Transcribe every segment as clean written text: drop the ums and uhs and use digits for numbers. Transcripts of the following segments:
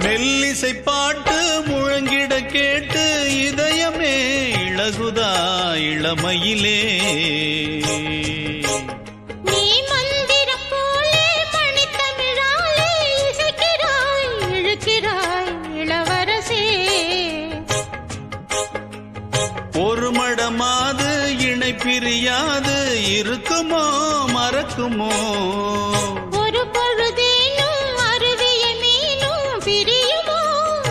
மெல்லிசை பாட்டு முழங்கிட கேட்டு இதயமே இளகுதா இளமையிலே. நீ மந்திரம் போலே மணித்தமிழாலே இசைக்கிறாய் இழுக்கிறாய் இளவரசே. ஒரு மடமாது இணை பிரியாது இருக்குமோ மறக்குமோ. ஒரு பொழுதேனும் அருவிய மீனும் பிரியுமோ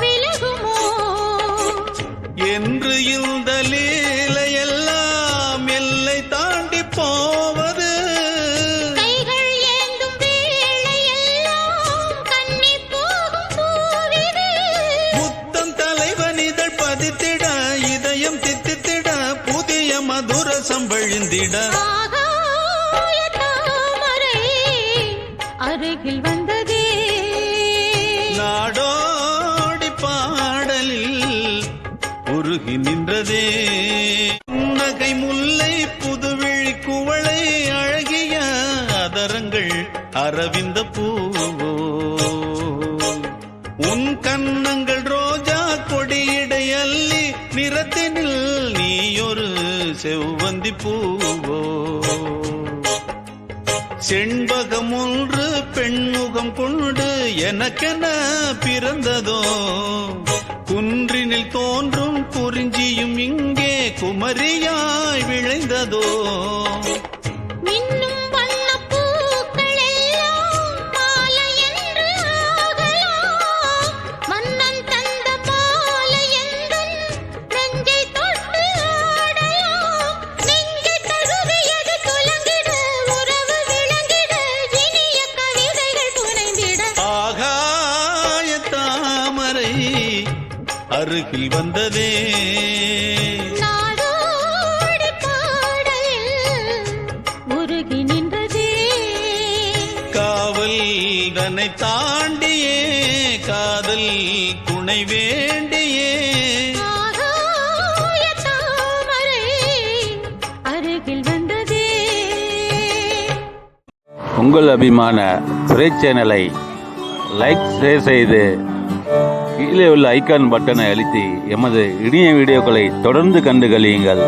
விலகுமோ. என்று இந்த லீலையெல்லாம் எல்லை தாண்டி போவது. கைகள் ஏந்தும் வேளையெல்லாம் கண்ணி போகும் பூவிது. புத்தம் தலைவன் இதழ் பதித்திட இதயம் தித்தித்திட புதிய மதுர சம்பழிந்திட. ஆகாய தாமரை அருகில் வந்ததே. நாடோடி பாடலில் உருகி நின்றதே. புன்னகை முல்லை புதுவிழி குவளை அழகிய அதரங்கள் அரவிந்த பூவோ. உன் கன்னங்கள் ரோஜா கொடியிடை அள்ளி நிறத்தினில் நீயொரு செவ்வந்தி பூவோ. செண்பகம் ஒன்று பெண்முகம் கொண்டு எனக்கென பிறந்ததோ. குன்றினில் தோன்றும் குறிஞ்சியும் இங்கே குமரியாய் விளைந்ததோ. மின்னும் வண்ணப் பூக்கள் எல்லாம் மாலை என்று ஆகலாம். மன்னன் தந்த மாலை எந்தன் நெஞ்சை தொட்டு ஆடலாம். நெஞ்சை தழுவியது துலங்கிட உறவு விளங்கிட இனிய கவிதைகள் புனைந்திட. ஆகாய தாமரை அருகில் வந்ததே. நாடோடி பாடலில் உருகி நின்றதே. காவல் தன்னை தாண்டியே காதல் துணை வேண்டியே. ஆகாய தாமரை அருகில் வந்ததே. உங்கள் அபிமான துறை சேனலை லைக் ஷேர் செய்து கீழே உள்ள ஐக்கான் பட்டனை அழுத்தி எமது இனிய வீடியோக்களை தொடர்ந்து கண்டு களியுங்கள்.